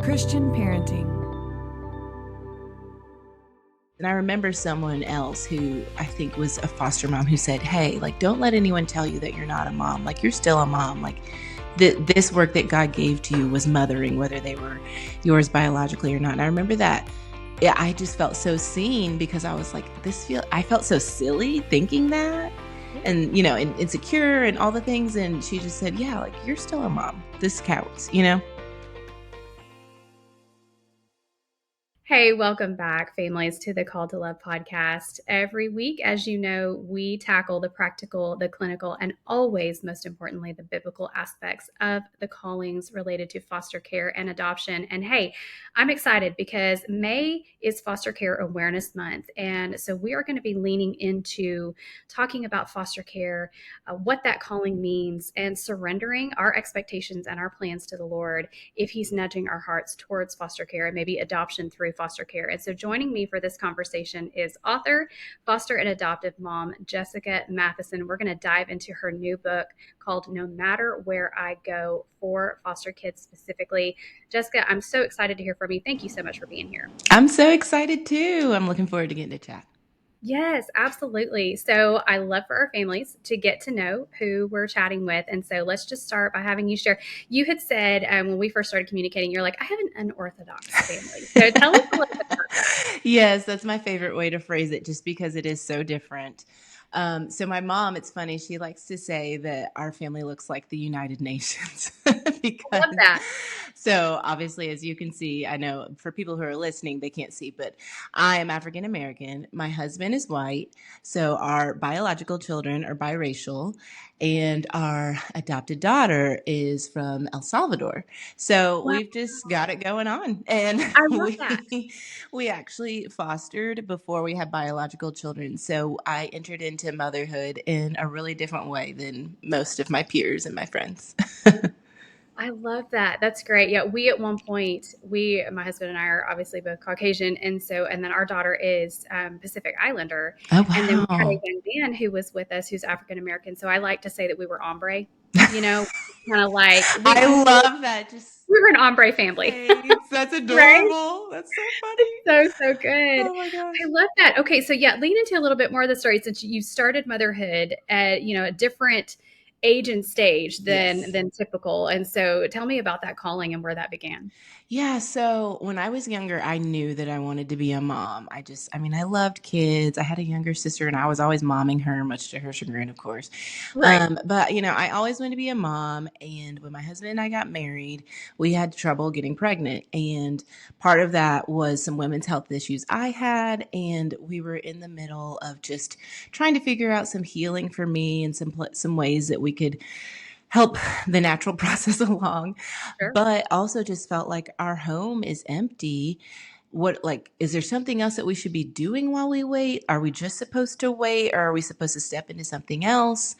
Christian parenting. And I remember someone else who I think was a foster mom who said, hey, like, don't let anyone tell you that you're not a mom. Like, you're still a mom. Like, this work that God gave to you was mothering, whether they were yours biologically or not. And I remember that. Yeah, I just felt so seen because I was like, I felt so silly thinking that. And, and insecure and all the things. And she just said, yeah, like, you're still a mom. This counts, Hey, welcome back, families, to the Call to Love podcast. Every week, as you know, we tackle the practical, the clinical, and always, most importantly, the biblical aspects of the callings related to foster care and adoption. And hey, I'm excited because May is Foster Care Awareness Month. And so we are going to be leaning into talking about foster care, what that calling means, and surrendering our expectations and our plans to the Lord if He's nudging our hearts towards foster care and maybe adoption through foster care. And so joining me for this conversation is author, foster and adoptive mom, Jessica Mathisen. We're going to dive into her new book called No Matter Where I Go, for foster kids specifically. Jessica, I'm so excited to hear from you. Thank you so much for being here. I'm so excited too. I'm looking forward to getting to chat. Yes, absolutely. So I love for our families to get to know who we're chatting with. And so let's just start by having you share. You had said when we first started communicating, you're like, I have an unorthodox family. So tell us a little bit about that. Yes, that's my favorite way to phrase it, just because it is so different. So my mom, it's funny, she likes to say that our family looks like the United Nations. I love that. So obviously, as you can see, I know for people who are listening, they can't see, but I am African American. My husband is white. So our biological children are biracial, and our adopted daughter is from El Salvador. So Wow. we've just got it going on. And I love that. we actually fostered before we had biological children. So I entered into motherhood in a really different way than most of my peers and my friends. I love that. That's great. Yeah, we at one point, my husband and I are obviously both Caucasian, and then our daughter is Pacific Islander, Oh, and then we had a wow. young man who was with us who's African American. So I like to say that we were ombre, kind of like I love that. Just we were an ombre family, that's right? adorable. That's so funny. So good. Oh my gosh. I love that. Okay, so yeah, lean into a little bit more of the story since you started motherhood at a different age and stage Yes. than typical. And so tell me about that calling and where that began. Yeah, so when I was younger, I knew that I wanted to be a mom. I loved kids. I had a younger sister, and I was always momming her, much to her chagrin, of course. Right. But I always wanted to be a mom. And when my husband and I got married, we had trouble getting pregnant. And part of that was some women's health issues I had. And we were in the middle of just trying to figure out some healing for me and some ways that we could help the natural process along, Sure. but also just felt like our home is empty. Is there something else that we should be doing while we wait? Are we just supposed to wait, or are we supposed to step into something else?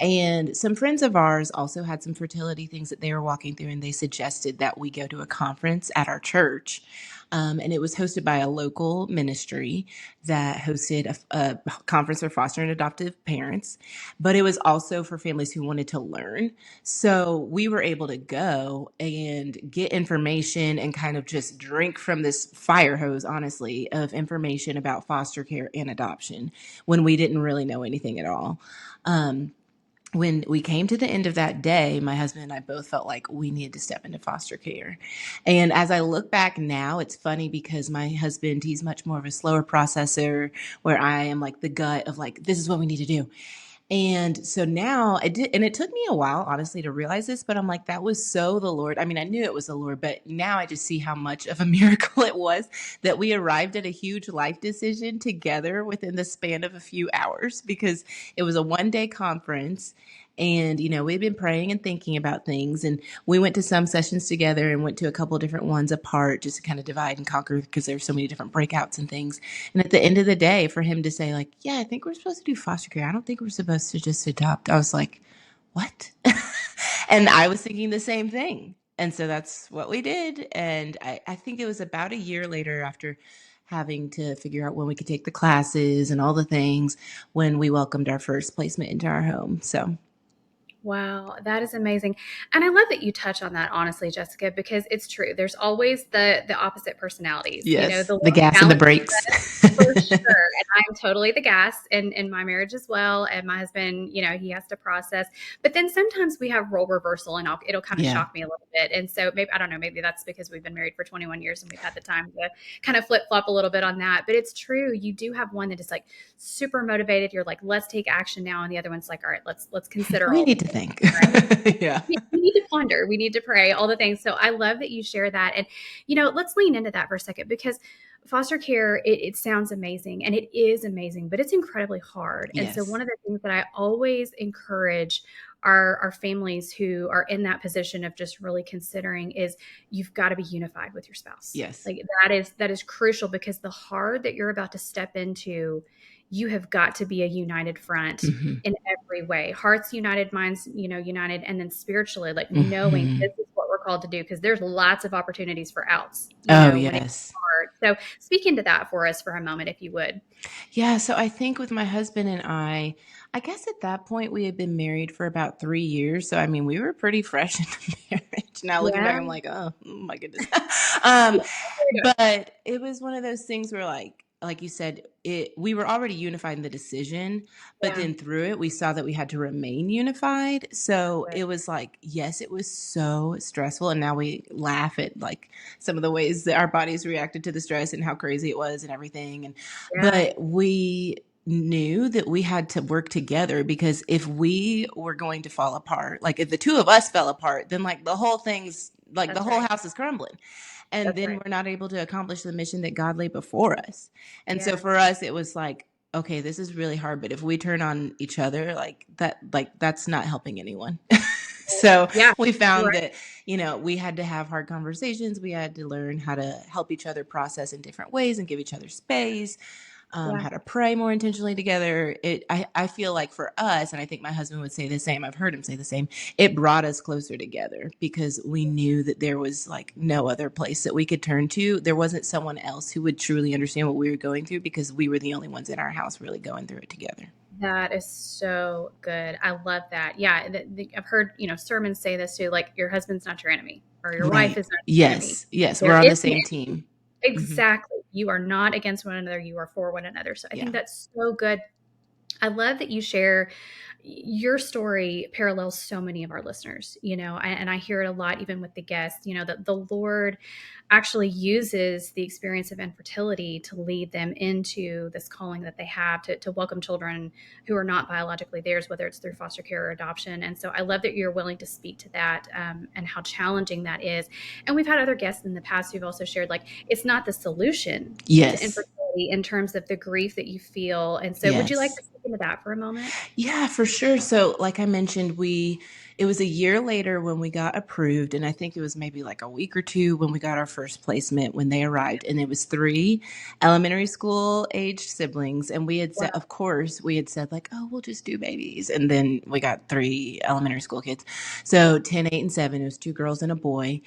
And some friends of ours also had some fertility things that they were walking through, and they suggested that we go to a conference at our church. And it was hosted by a local ministry that hosted a conference for foster and adoptive parents, but it was also for families who wanted to learn. So we were able to go and get information and kind of just drink from this fire hose, honestly, of information about foster care and adoption when we didn't really know anything at all. When we came to the end of that day, my husband and I both felt like we needed to step into foster care. And as I look back now, it's funny because my husband, he's much more of a slower processor, where I am like the gut of like, this is what we need to do. And so now it took me a while, honestly, to realize this, but I'm like, that was so the Lord. I mean, I knew it was the Lord, but now I just see how much of a miracle it was that we arrived at a huge life decision together within the span of a few hours, because it was a 1-day conference. And, we'd been praying and thinking about things, and we went to some sessions together and went to a couple of different ones apart just to kind of divide and conquer, because there's so many different breakouts and things. And at the end of the day, for him to say like, yeah, I think we're supposed to do foster care. I don't think we're supposed to just adopt. I was like, what? And I was thinking the same thing. And so that's what we did. And I think it was about a year later, after having to figure out when we could take the classes and all the things, when we welcomed our first placement into our home. So Wow, that is amazing. And I love that you touch on that honestly, Jessica, because it's true. There's always the opposite personalities. You know, Yes, the the one gas and the balances brakes. us for sure. And I'm totally the gas in my marriage as well. And my husband, you know, he has to process. But then sometimes we have role reversal and it'll kind of Yeah. shock me a little bit. And so maybe, I don't know, maybe that's because we've been married for 21 years and we've had the time to kind of flip flop a little bit on that. But it's true. You do have one that is like super motivated. You're like, let's take action now. And the other one's like, all right, let's consider We all the need to things. think. Right? Yeah. We need to ponder, we need to pray, all the things. So I love that you share that. And, you know, let's lean into that for a second because foster care, it sounds amazing and it is amazing, but it's incredibly hard. And so Yes. one of the things that I always encourage our families who are in that position of just really considering is you've got to be unified with your spouse. Yes. Like that is crucial because the hard that you're about to step into, you have got to be a united front Hmm. in every way. Hearts united, minds, you know, united, and then spiritually, like knowing Hmm. this is what we're called to do, because there's lots of opportunities for outs, you Oh, know, when it's yes. hard. So speak into that for us for a moment, if you would. Yeah, so I think with my husband and I guess at that point we had been married for about 3 years. So I mean, we were pretty fresh into marriage. Now looking back, Yeah. I'm like, oh my goodness. Yeah. um, Very good. but it was one of those things where like you said, we were already unified in the decision, but Yeah. then through it we saw that we had to remain unified. So Good. it was like, yes, it was so stressful. And now we laugh at like some of the ways that our bodies reacted to the stress and how crazy it was and everything. And Yeah. but we knew that we had to work together because if we were going to fall apart, like if the two of us fell apart, then like the whole thing's like the That's whole right. house is crumbling. And That's then right. we're not able to accomplish the mission that God laid before us. And so Yeah. for us, it was like, okay, this is really hard, but if we turn on each other, like that's not helping anyone. So Yeah. we You're found right. that, we had to have hard conversations. We had to learn how to help each other process in different ways and give each other space, Yeah. how to pray more intentionally together. I feel like for us, and I think my husband would say the same, I've heard him say the same, it brought us closer together because we knew that there was like no other place that we could turn to. There wasn't someone else who would truly understand what we were going through because we were the only ones in our house really going through it together. That is so good. I love that. Yeah, I've heard, you know, sermons say this too, like your husband's not your enemy or your wife Right. is not your enemy. Yes. Yes. We're There on is the an same team. Hmm. exactly. You are not against one another, you are for one another. So I Yeah. think that's so good. I love that you share your story parallels so many of our listeners, you know, and I hear it a lot, even with the guests, you know, that the Lord actually uses the experience of infertility to lead them into this calling that they have to welcome children who are not biologically theirs, whether it's through foster care or adoption. And so I love that you're willing to speak to that and how challenging that is. And we've had other guests in the past who've also shared, like, it's not the solution to Yes. infertility in terms of the grief that you feel. And so would you like Yes. to speak into that for a moment? Yeah, for sure. So, like I mentioned, it was a year later when we got approved, and I think it was maybe like a week or two when we got our first placement when they arrived, and it was three elementary school age siblings, and we had said, Wow. of course, we had said like, oh, we'll just do babies, and then we got three elementary school kids, Yeah. so 10, 8, and 7. It was two girls and a boy,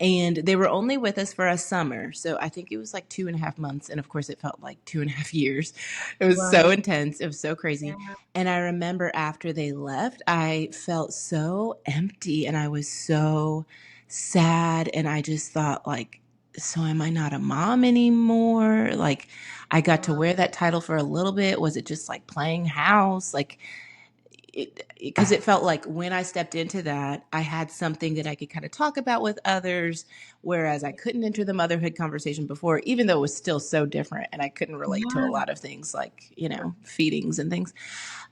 and they were only with us for a summer. So I think it was like 2.5 months. And of course, it felt like 2.5 years. It was so Right. intense. It was so crazy. Yeah. And I remember after they left, I felt so empty and I was so sad. And I just thought, like, so am I not a mom anymore? Like, I got to Wow. wear that title for a little bit. Was it just like playing house? Like, because it felt like when I stepped into that, I had something that I could kind of talk about with others, whereas I couldn't enter the motherhood conversation before, even though it was still so different and I couldn't relate to a Yeah. lot of things like, feedings and things.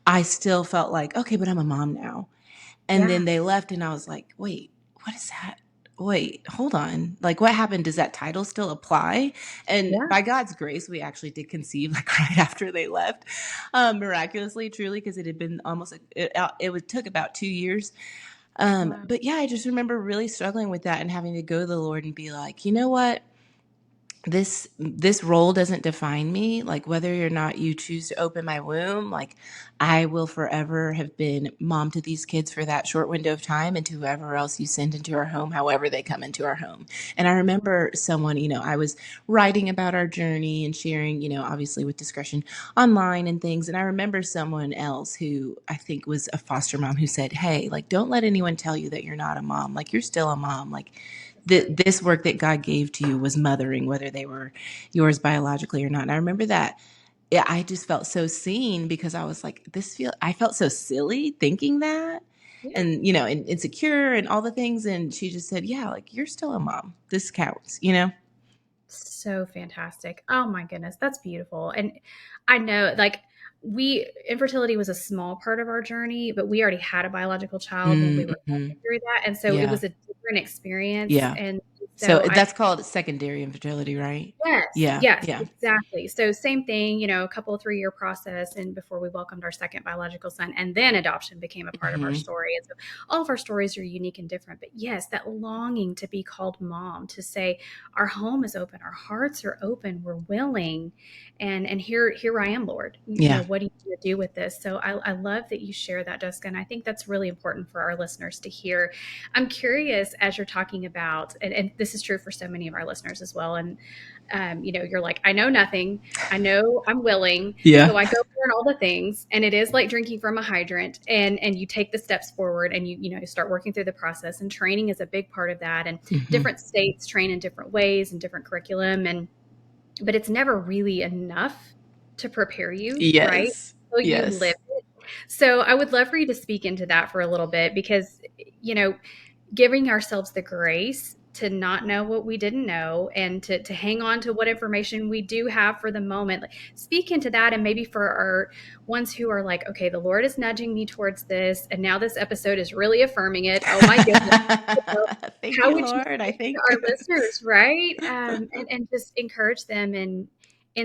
I still felt like, okay, but I'm a mom now. And Yeah. then they left, and I was like, wait, what is that? Wait, hold on. Like, what happened? Does that title still apply? And Yeah. by God's grace, we actually did conceive like right after they left, miraculously, truly, because it had been it took about 2 years. Wow. But yeah, I just remember really struggling with that and having to go to the Lord and be like, you know what? this role doesn't define me. Like, whether or not you choose to open my womb, like, I will forever have been mom to these kids for that short window of time, and to whoever else you send into our home, however they come into our home. And I remember someone, I was writing about our journey and sharing, obviously with discretion, online and things. And I remember someone else who I think was a foster mom who said, "Hey, like, don't let anyone tell you that you're not a mom. Like, you're still a mom. Like, Right. this work that God gave to you was mothering, whether they were yours biologically or not." And I remember that, yeah, I just felt so seen, because I was like, I felt so silly thinking that, Yeah. and, and insecure and all the things. And she just said, "Yeah, like, you're still a mom. This counts." So fantastic. Oh my goodness, that's beautiful. And I know, like, infertility was a small part of our journey, but we already had a biological child when we were Mm-hmm. going through that. And so it Yeah. was a different experience. Yeah. And So so that's called secondary infertility, right? yes, Yeah. yes, Yeah. exactly. So same thing, a couple of 3-year process and before we welcomed our second biological son, and then adoption became a part of our Mm-hmm. story. And so all of our stories are unique and different. But yes, that longing to be called mom, to say our home is open, our hearts are open, we're willing, and here I am, Lord. Yeah. What do you want to do with this? So I love that you share that, Jessica, and I think that's really important for our listeners to hear. I'm curious, as you're talking about, and this is true for so many of our listeners as well, and you're like, I know nothing. I know I'm willing. Yeah. So I go learn all the things. And it is like drinking from a hydrant, and you take the steps forward, and you start working through the process, and training is a big part of that. And Mm-hmm. different states train in different ways and different curriculum. But it's never really enough to prepare you, right? Yes. So you live Yes. it. So I would love for you to speak into that for a little bit, because, giving ourselves the grace to not know what we didn't know, and to hang on to what information we do have for the moment. Like, speak into that, and maybe for our ones who are like, okay, the Lord is nudging me towards this, and now this episode is really affirming it. Oh my goodness. So Thank how you, would you Lord. I speak to think. our listeners, right? And just encourage them in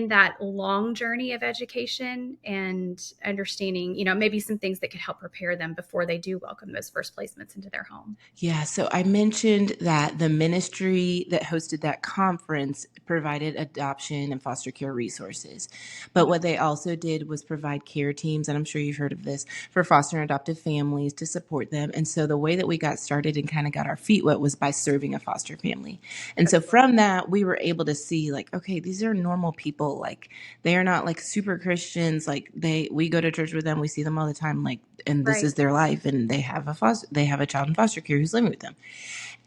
that long journey of education and understanding, maybe some things that could help prepare them before they do welcome those first placements into their home. Yeah, so I mentioned that the ministry that hosted that conference provided adoption and foster care resources. But what they also did was provide care teams, and I'm sure you've heard of this, for foster and adoptive families to support them. And so the way that we got started and kind of got our feet wet was by serving a foster family. And so Excellent. from that, we were able to see, like, okay, these are normal people. Like, they are not like super Christians. Like, we go to church with them, we see them all the time. Like, and this Right. is their life, and they have a child in foster care who's living with them.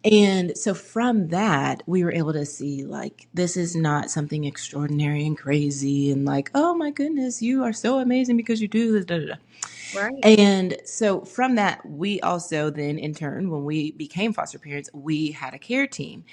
And so from that, we were able to see, like, this is not something extraordinary and crazy and like, oh my goodness, you are so amazing because you do this. Da, da, da. Right. And so from that, we also then, in turn, when we became foster parents, we had a care team.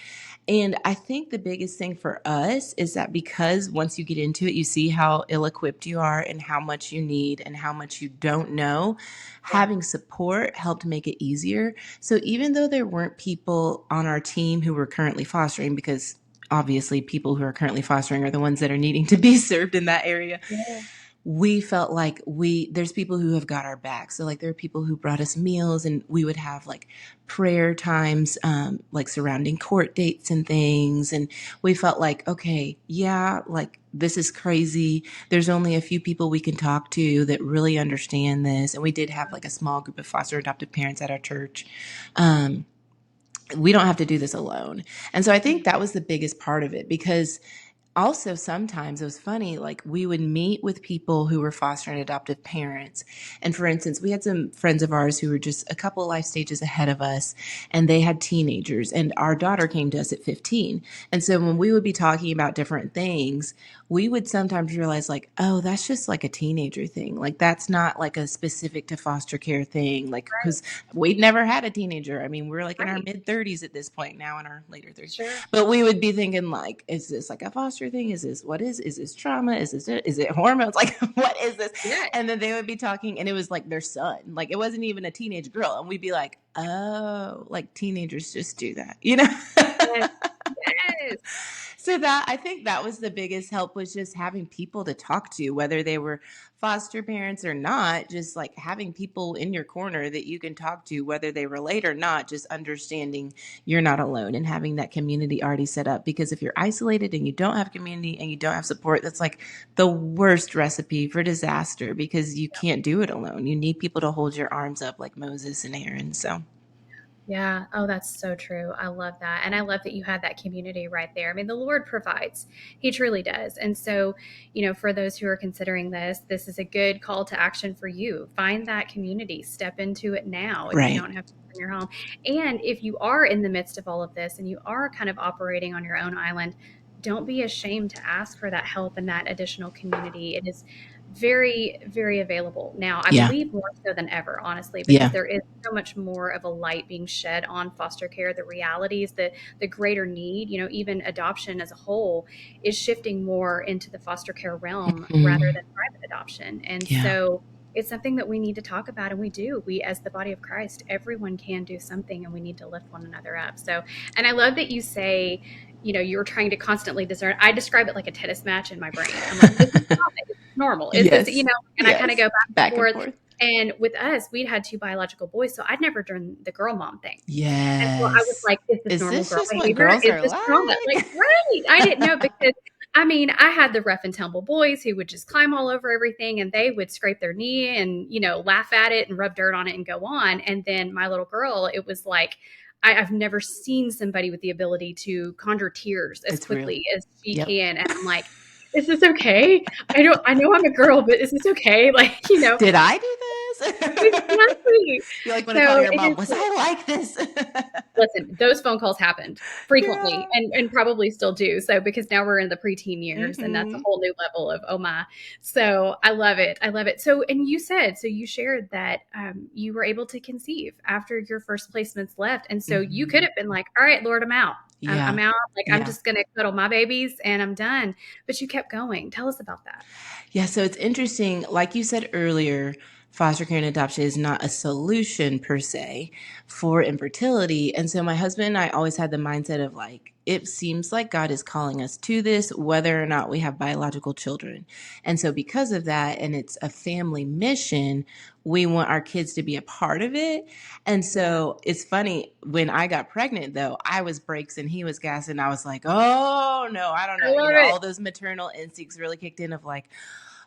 And I think the biggest thing for us is that, because once you get into it, you see how ill equipped you are and how much you need and how much you don't know. Yeah. Having support helped make it easier. So even though there weren't people on our team who were currently fostering, because obviously people who are currently fostering are the ones that are needing to be served in that area, Yeah. we felt like there's people who have got our back. So, like, there are people who brought us meals, and we would have like prayer times, like surrounding court dates and things. And we felt like, okay, yeah, like, this is crazy. There's only a few people we can talk to that really understand this. And we did have like a small group of foster adoptive parents at our church. Um, we don't have to do this alone. And so I think that was the biggest part of it, because also sometimes it was funny, like, we would meet with people who were foster and adoptive parents. And for instance, we had some friends of ours who were just a couple of life stages ahead of us, and they had teenagers, and our daughter came to us at 15. And so when we would be talking about different things, we would sometimes realize, like, oh, that's just like a teenager thing. Like, that's not like a specific to foster care thing. Like, Right. because we'd never had a teenager. I mean, we're like in our Right. mid 30s at this point now, in our later 30s. Sure. But we would be thinking, like, is this like a foster thing? Is this trauma? Is it hormones? Like, what is this? Yeah. And then they would be talking, and it was like their son. Like, it wasn't even a teenage girl. And we'd be like, oh, like, teenagers just do that, you know? Yes. Yes. is. So that I think that was the biggest help, was just having people to talk to, whether they were foster parents or not, just like having people in your corner that you can talk to, whether they relate or not, just understanding you're not alone and having that community already set up. Because if you're isolated and you don't have community and you don't have support, that's like the worst recipe for disaster, because you can't do it alone. You need people to hold your arms up like Moses and Aaron. So Yeah. Oh, that's so true. I love that. And I love that you had that community right there. I mean, the Lord provides, He truly does. And so, for those who are considering this, this is a good call to action for you. Find that community, step into it now if you right. don't have to in your home. And if you are in the midst of all of this and you are kind of operating on your own island, don't be ashamed to ask for that help and that additional community. It is very, very available now. I Yeah. believe more so than ever, honestly, because Yeah. there is so much more of a light being shed on foster care, the realities, the greater need, even adoption as a whole is shifting more into the foster care realm rather Mhm. than private adoption. And Yeah. so it's something that we need to talk about, and we do. We, as the body of Christ, everyone can do something, and we need to lift one another up. So, and I love that you say, you're trying to constantly discern. I describe it like a tennis match in my brain. I'm like, this is common, this is normal. Is this, Yes. and I kind of Yes. go back and Back and forth. forth. And with us, we'd had two biological boys, so I'd never done the girl mom thing. And so I was Yes. like, is this Is normal this girl just what behavior? girls Is are this trauma? Like, like? right. I didn't know because I mean, I had the rough and tumble boys who would just climb all over everything and they would scrape their knee and, laugh at it and rub dirt on it and go on. And then my little girl, it was like, I've never seen somebody with the ability to conjure tears as It's real. quickly as she Yep. can. And I'm like, is this okay? I know I'm a girl, but is this okay? Like, Did I do this? exactly. You like want to call So your it mom, is. was I like this? Listen, those phone calls happened frequently Yeah. and probably still do. So because now we're in the preteen years and that's a Hmm. whole new level of oh my. So I love it. I love it. So and you shared that you were able to conceive after your first placements left. And so you could Hmm. have been like, all right, Lord, I'm out. I'm Yeah. out. Like I'm Yeah. just gonna cuddle my babies and I'm done. But you kept going. Tell us about that. Yeah, so it's interesting. Like you said earlier, foster care and adoption is not a solution per se for infertility. And so my husband and I always had the mindset of like, it seems like God is calling us to this, whether or not we have biological children. And so because of that, and it's a family mission, we want our kids to be a part of it. And Yeah. so it's funny, when I got pregnant, though, I was brakes and he was gas. And I was like, oh, no, I don't I know. love it. All those maternal instincts really kicked in of like,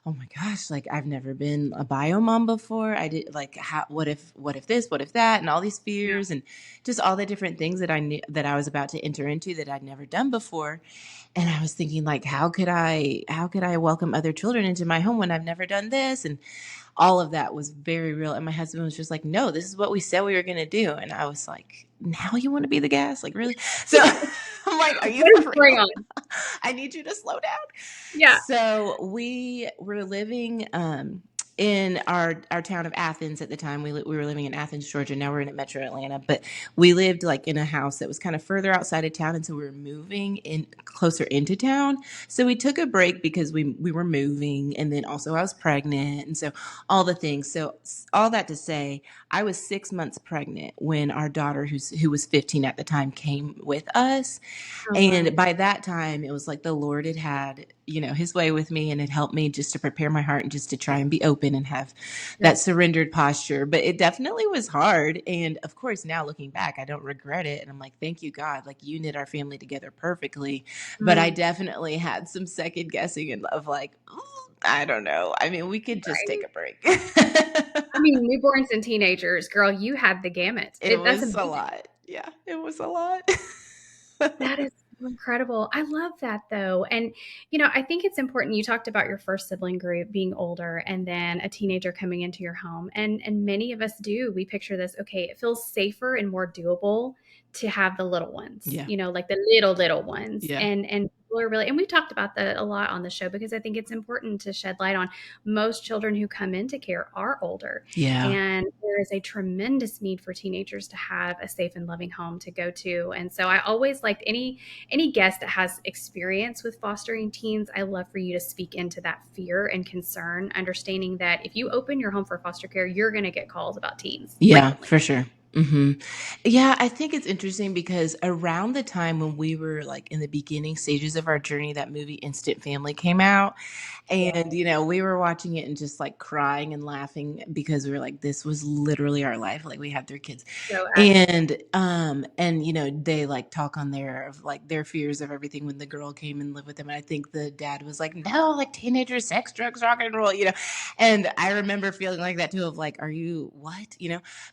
oh my gosh, like I've never been a bio mom before. I did like, how, what if this, what if that, and all these Yeah. fears and just all the different things that I knew that I was about to enter into that I'd never done before. And I was thinking like, how could I welcome other children into my home when I've never done this? And all of that was very real. And my husband was just like, no, this is what we said we were going to do. And I was like, now you want to be the gas? Like, really? So I'm like, are you What is for going real? on? I need you to slow down. Yeah. So we were living in our town of Athens at the time. We were living in Athens, Georgia. Now we're in Metro Atlanta, but we lived like in a house that was kind of further outside of town, and so we were moving in closer into town. So we took a break because we were moving, and then also I was pregnant, and so all the things. So all that to say, I was 6 months pregnant when our daughter, who was 15 at the time, came with us. Oh And wow. by that time, it was like the Lord had, his way with me and had helped me just to prepare my heart and just to try and be open and have Yeah. that surrendered posture. But it definitely was hard. And of course, now looking back, I don't regret it. And I'm like, thank you, God. Like you knit our family together perfectly. But I Mm, definitely had some second guessing and of like, "Ooh, I don't know. I mean, we could just take right. a break." I mean, newborns and teenagers, girl, you had the gamut. It That's was a amazing. lot. Yeah, it was a lot. That is so incredible. I love that though. And, I think it's important. You talked about your first sibling group being older and then a teenager coming into your home. And many of us do. We picture this, okay, it feels safer and more doable to have the little ones, Yeah. like the little ones. Yeah. And people are really, and we've talked about that a lot on the show because I think it's important to shed light on most children who come into care are older. Yeah. And there is a tremendous need for teenagers to have a safe and loving home to go to. And so I always liked any guest that has experience with fostering teens, I love for you to speak into that fear and concern, understanding that if you open your home for foster care, you're going to get calls about teens Yeah, frequently. for sure. hmm Yeah, I think it's interesting because around the time when we were like in the beginning stages of our journey, that movie Instant Family came out. And, we were watching it and just like crying and laughing because we were like, this was literally our life. Like we had 3 kids. So accurate. And they like talk on there of like their fears of everything when the girl came and lived with them. And I think the dad was like, no, like teenagers, sex, drugs, rock and roll. And I remember feeling like that too of like, are you what?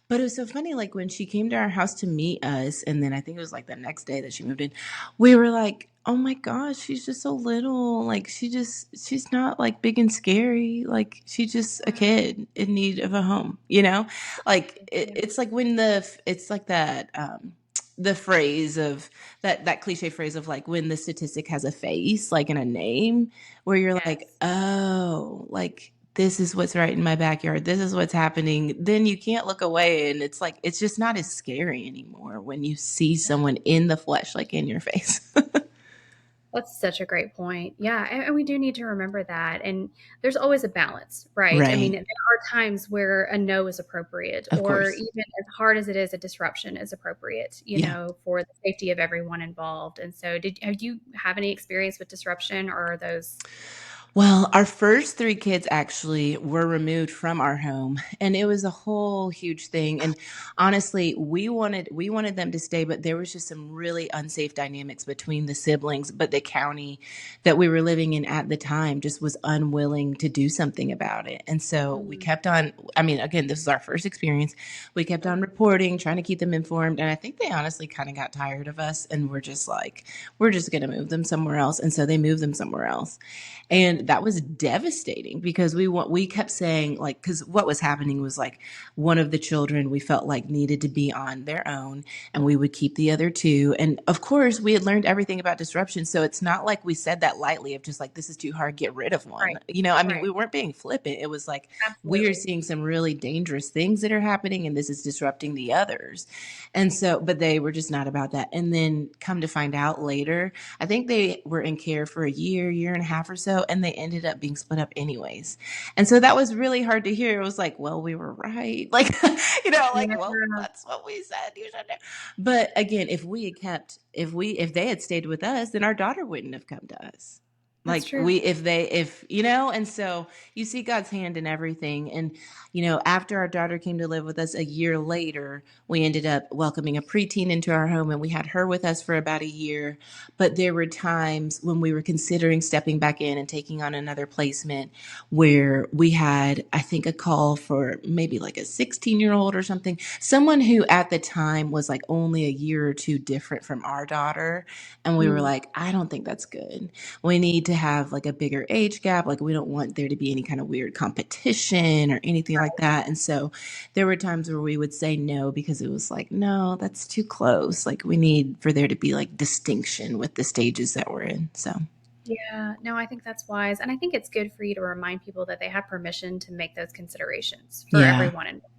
But it was so funny, like when she came to our house to meet us, and then I think it was like the next day that she moved in, we were like, oh my gosh, she's just so little. Like she's not like big and scary. Like she's just a kid in need of a home. Like Yeah. it's like when it's like that the phrase of that cliche phrase of like when the statistic has a face, like in a name, where you're like, Yes. oh, like this is what's right in my backyard. This is what's happening. Then you can't look away. And it's like, it's just not as scary anymore when you see someone in the flesh, like in your face. That's such a great point. Yeah, and we do need to remember that. And there's always a balance, right? I mean, Right. there are times where a no is appropriate, Of or course. even as hard as it is, a disruption is appropriate, Yeah. for the safety of everyone involved. And so, have you have any experience with disruption, or are those? Well, our first 3 kids actually were removed from our home, and it was a whole huge thing. And honestly, we wanted them to stay, but there was just some really unsafe dynamics between the siblings. But the county that we were living in at the time just was unwilling to do something about it. And so we Mm, kept on. I mean, again, this is our first experience. We kept on reporting, trying to keep them informed, and I think they honestly kind of got tired of us, and we're just like, we're just going to move them somewhere else. And so they moved them somewhere else. And that was devastating because we kept saying, like, because what was happening was like one of the children we felt like needed to be on their own, and we would keep the other 2. And of course we had learned everything about disruption, so it's not like we said that lightly of just like, this is too hard, get rid of one. right, I mean, right, we weren't being flippant. It was like, we are absolutely. seeing some really dangerous things that are happening, and this is disrupting the others. And so, but they were just not about that. And then come to find out later, I think they were in care for a year and a half or so, and they ended up being split up anyways. And so that was really hard to hear. It was like, well, we were right. Like, like, Yeah, well, that's what we said. You should do. But again, if they had stayed with us, then our daughter wouldn't have come to us. that's Like true. and so you see God's hand in everything. And, after our daughter came to live with us a year later, we ended up welcoming a preteen into our home, and we had her with us for about a year. But there were times when we were considering stepping back in and taking on another placement where we had, I think, a call for maybe like a 16-year-old or something, someone who at the time was like only a year or 2 different from our daughter. And we were Mm, like, I don't think that's good. We need to have like a bigger age gap. Like, we don't want there to be any kind of weird competition or anything like that. And so there were times where we would say no because it was like, no, that's too close. Like, we need for there to be like distinction with the stages that we're in. So, yeah, no, I think that's wise. And I think it's good for you to remind people that they have permission to make those considerations for yeah, everyone involved.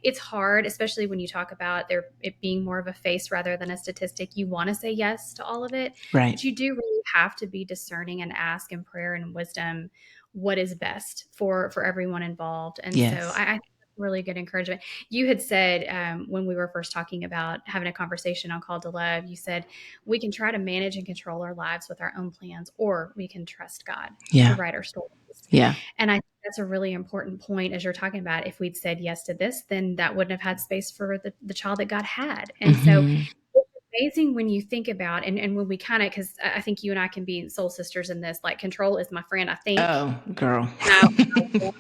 It's hard, especially when you talk about it being more of a face rather than a statistic. You want to say yes to all of it, right. but you do really have to be discerning and ask in prayer and wisdom what is best for everyone involved. And so Yes. I think that's really good encouragement. You had said when we were first talking about having a conversation on Call to Love, you said we can try to manage and control our lives with our own plans, or we can trust God to Yeah. write our stories. Yeah. And I think that's a really important point as you're talking about. If we'd said yes to this, then that wouldn't have had space for the child that God had. And so hmm it's amazing when you think about and when we kind of, because I think you and I can be soul sisters in this, like control is my friend, I think. Oh, girl. And I want to hang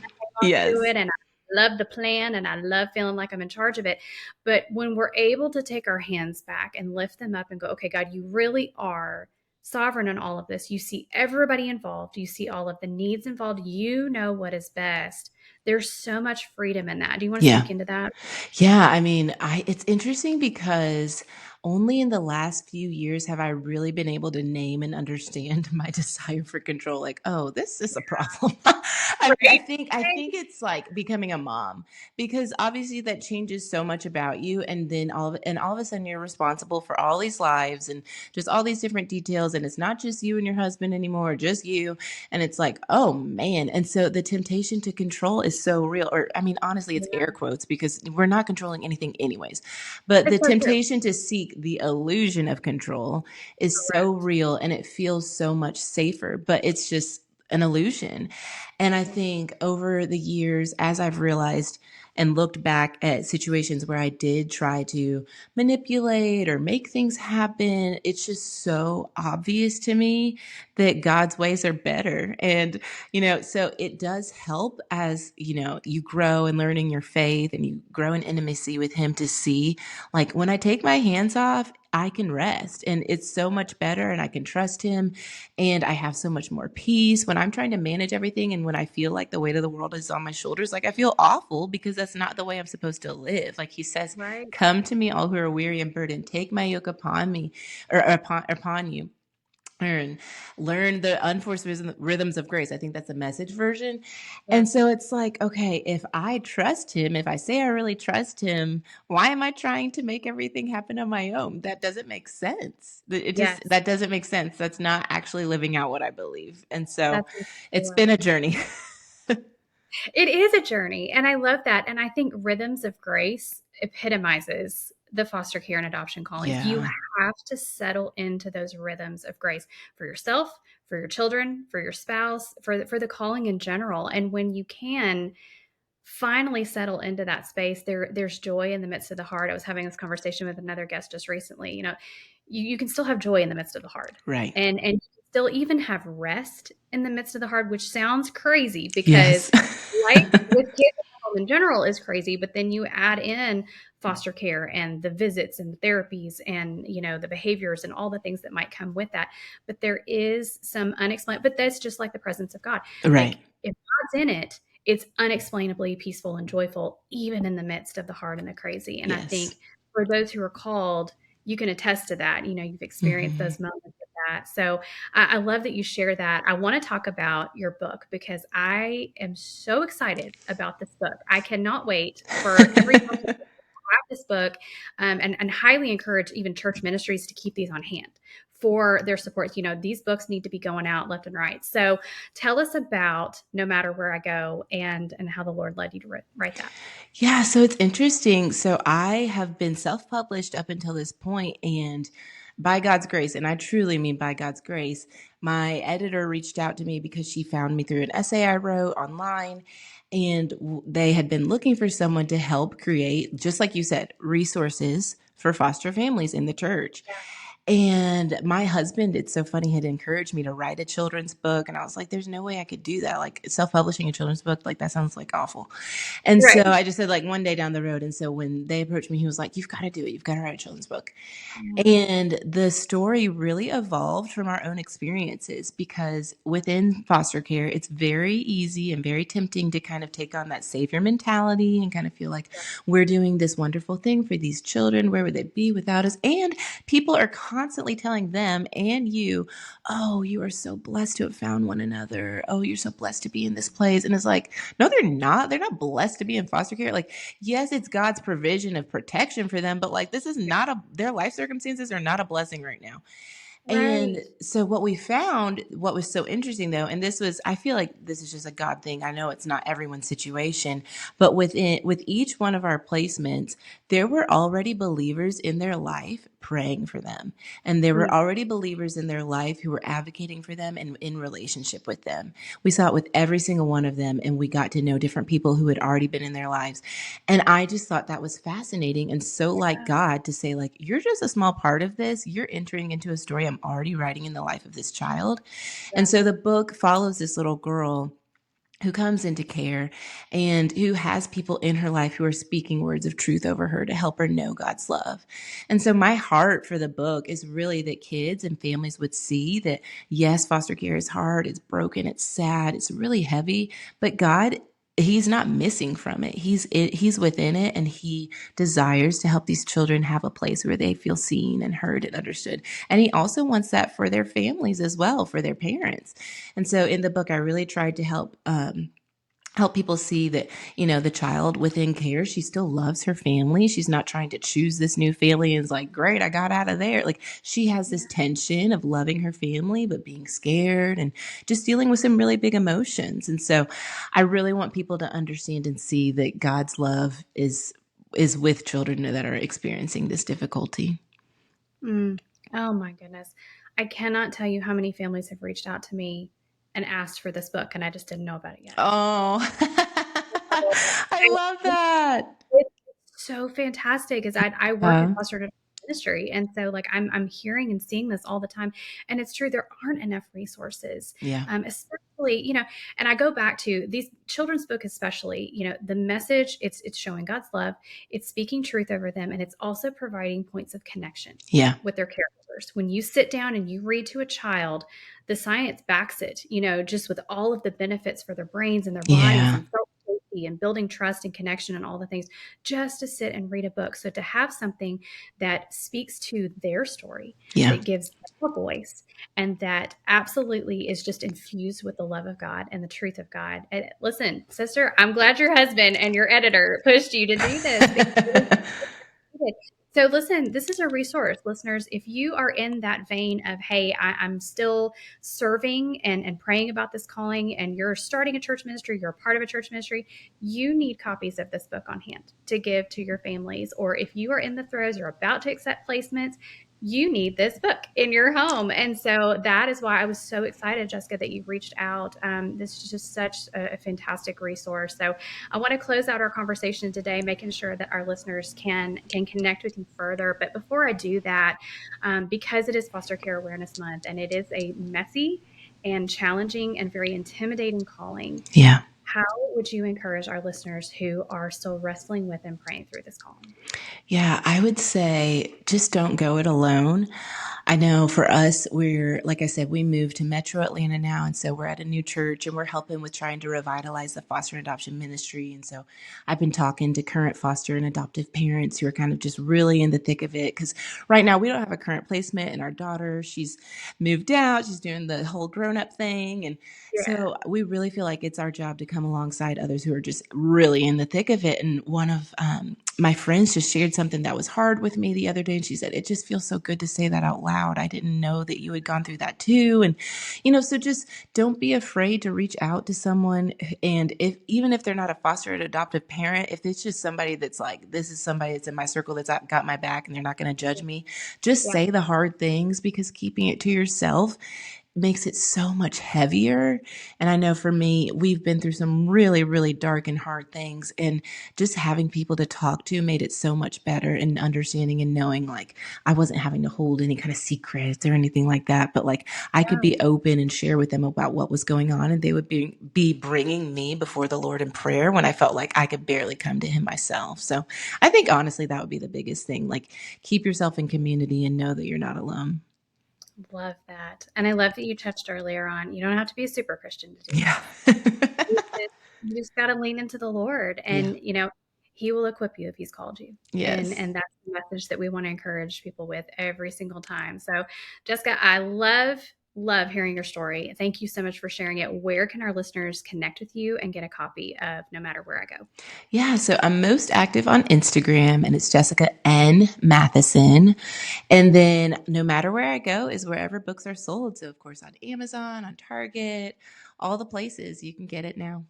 on to Yes. it, and I love the plan, and I love feeling like I'm in charge of it. But when we're able to take our hands back and lift them up and go, okay, God, you really are sovereign in all of this. You see everybody involved. You see all of the needs involved. You know what is best. There's so much freedom in that. Do you want to Yeah. speak into that? Yeah, I mean, I it's interesting because only in the last few years have I really been able to name and understand my desire for control. Like, oh, this is a problem. Right. I think it's like becoming a mom, because obviously that changes so much about you, and then all of a sudden you're responsible for all these lives and just all these different details, and it's not just you and your husband anymore, just you. And it's like, oh man. And so the temptation to control is so real. Or I mean, honestly, it's air Yeah. quotes because we're not controlling anything anyways. But the It's so true. temptation to seek the illusion of control is so Correct. real, and it feels so much safer, but it's just an illusion. And I think over the years, as I've realized and looked back at situations where I did try to manipulate or make things happen, it's just so obvious to me that God's ways are better. And, so it does help as, you grow and learning your faith and you grow in intimacy with Him to see, like, when I take my hands off, I can rest and it's so much better and I can trust Him, and I have so much more peace when I'm trying to manage everything. And when I feel like the weight of the world is on my shoulders, like I feel awful because that's not the way I'm supposed to live. Like He says, Right. come to me, all who are weary and burdened, take my yoke upon me, or upon you, and learn the unforced rhythms of grace. I think that's a Message version. And Yes. so it's like, okay, if I trust Him, if I say I really trust Him, why am I trying to make everything happen on my own? That doesn't make sense. Yes. That doesn't make sense. That's not actually living out what I believe. And so That's exactly it's been right. a journey. It is a journey, and I love that, and I think Rhythms of Grace epitomizes the foster care and adoption callings. You Yeah, have to settle into those rhythms of grace for yourself, for your children, for your spouse, for the calling in general. And when you can finally settle into that space, there's joy in the midst of the hard. I was having this conversation with another guest just recently. You can still have joy in the midst of the hard, right. and you can still even have rest in the midst of the hard, which sounds crazy Yes. because life with kids in general is crazy. But then you add in foster care and the visits and the therapies and the behaviors and all the things that might come with that. But there is some unexplained. But that's just like the presence of God. Right. Like if God's in it, it's unexplainably peaceful and joyful, even in the midst of the hard and the crazy. And I Yes. think for those who are called, you can attest to that. You've experienced Hmm. those moments of that. So I love that you share that. I want to talk about your book because I am so excited about this book. I cannot wait for every person to have this book, and highly encourage even church ministries to keep these on hand for their support. These books need to be going out left and right. So tell us about No Matter Where I Go and how the Lord led you to write that. Yeah, so it's interesting. So I have been self-published up until this point, and by God's grace, and I truly mean by God's grace, my editor reached out to me because she found me through an essay I wrote online, and they had been looking for someone to help create, just like you said, resources for foster families in the church. And my husband, it's so funny, had encouraged me to write a children's book. And I was like, there's no way I could do that. Like self-publishing a children's book, like that sounds like awful. And so Right. I just said like one day down the road. And so when they approached me, he was like, you've got to do it. You've got to write a children's book. And the story really evolved from our own experiences, because within foster care, it's very easy and very tempting to kind of take on that savior mentality and kind of feel like we're doing this wonderful thing for these children. Where would they be without us? And people are constantly telling them and you, oh, you are so blessed to have found one another. Oh, you're so blessed to be in this place. And it's like, no, they're not. They're not blessed to be in foster care. Like, yes, it's God's provision of protection for them, but like, this is not their life circumstances are not a blessing right now. And Right. so what we found, what was so interesting though, and this was, I feel like this is just a God thing. I know it's not everyone's situation, but with each one of our placements, there were already believers in their life praying for them. And there were Mm. already believers in their life who were advocating for them and in relationship with them. We saw it with every single one of them, and we got to know different people who had already been in their lives. And I just thought that was fascinating and so like God to say, like, you're just a small part of this. You're entering into a story I'm already writing in the life of this child. And Yeah. so the book follows this little girl who comes into care and who has people in her life who are speaking words of truth over her to help her know God's love. And so my heart for the book is really that kids and families would see that, yes, foster care is hard, it's broken, it's sad, it's really heavy, but God he's not missing from it. He's within it, and he desires to help these children have a place where they feel seen and heard and understood. And he also wants that for their families as well, for their parents. And so in the book, I really tried to help people see that, the child within care, she still loves her family. She's not trying to choose this new family and is like, great, I got out of there. Like, she has this Yeah. tension of loving her family, but being scared and just dealing with some really big emotions. And so I really want people to understand and see that God's love is with children that are experiencing this difficulty. Mm. Oh my goodness. I cannot tell you how many families have reached out to me and asked for this book, and I just didn't know about it yet. Oh, I love that. It's so fantastic because I work in Uh, foster adoption ministry, and so like I'm hearing and seeing this all the time, and it's true there aren't enough resources, yeah. especially and I go back to these children's book, especially the message. It's showing God's love, it's speaking truth over them, and it's also providing points of connection Yeah. with their characters. When you sit down and you read to a child, the science backs it, just with all of the benefits for their brains and their bodies Yeah. and safety and building trust and connection and all the things, just to sit and read a book. So to have something that speaks to their story, Yeah. that gives them a voice, and that absolutely is just infused with the love of God and the truth of God. And listen, sister, I'm glad your husband and your editor pushed you to do this, because it is needed. So listen, this is a resource, listeners. If you are in that vein of, hey, I'm still serving and praying about this calling, and you're starting a church ministry, you're a part of a church ministry, you need copies of this book on hand to give to your families. Or if you are in the throes, you're about to accept placements, you need this book in your home. And so that is why I was so excited, Jessica, that you reached out. This is just such a fantastic resource. So I want to close out our conversation today, making sure that our listeners can connect with you further. But before I do that, because it is Foster Care Awareness Month, and it is a messy and challenging and very intimidating calling, Yeah. how would you encourage our listeners who are still wrestling with and praying through this calling? Yeah, I would say just don't go it alone. I know for us, like I said, we moved to Metro Atlanta now. And so we're at a new church and we're helping with trying to revitalize the foster and adoption ministry. And so I've been talking to current foster and adoptive parents who are kind of just really in the thick of it. Because right now we don't have a current placement, and our daughter, she's moved out. She's doing the whole grown up thing. And Yeah. so we really feel like it's our job to come alongside others who are just really in the thick of it. And one of my friends just shared something that was hard with me the other day. And she said, it just feels so good to say that out loud. I didn't know that you had gone through that too. And, so just don't be afraid to reach out to someone. And even if they're not a foster or adoptive parent, if it's just somebody that's like, this is somebody that's in my circle that's got my back and they're not going to judge me, just Yeah. say the hard things, because keeping it to yourself makes it so much heavier. And I know for me, we've been through some really, really dark and hard things. And just having people to talk to made it so much better, and understanding and knowing like I wasn't having to hold any kind of secrets or anything like that. But like I could be open and share with them about what was going on. And they would be bringing me before the Lord in prayer when I felt like I could barely come to him myself. So I think honestly, that would be the biggest thing. Like, keep yourself in community and know that you're not alone. Love that. And I love that you touched earlier on, you don't have to be a super Christian to do Yeah. this. You just got to lean into the Lord, Yeah. and he will equip you if he's called you. And Yes. and that's the message that we want to encourage people with every single time. So, Jessica, I love hearing your story. Thank you so much for sharing it. Where can our listeners connect with you and get a copy of No Matter Where I Go? Yeah. So I'm most active on Instagram, and it's Jessica N. Mathisen. And then No Matter Where I Go is wherever books are sold. So, of course, on Amazon, on Target, all the places you can get it now.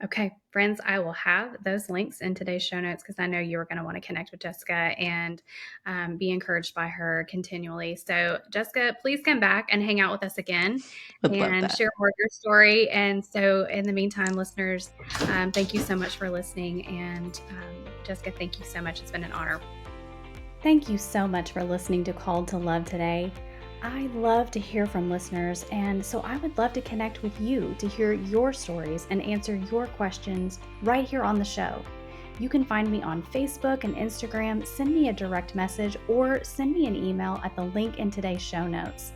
Okay, friends, I will have those links in today's show notes, because I know you are going to want to connect with Jessica and be encouraged by her continually. So, Jessica, please come back and hang out with us again Would love and that. share more of your story. And so, in the meantime, listeners, thank you so much for listening. And Jessica, thank you so much. It's been an honor. Thank you so much for listening to Called to Love today. I love to hear from listeners, and so I would love to connect with you to hear your stories and answer your questions right here on the show. You can find me on Facebook and Instagram, send me a direct message, or send me an email at the link in today's show notes.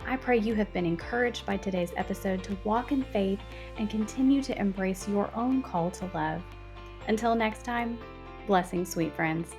I pray you have been encouraged by today's episode to walk in faith and continue to embrace your own call to love. Until next time, blessings, sweet friends.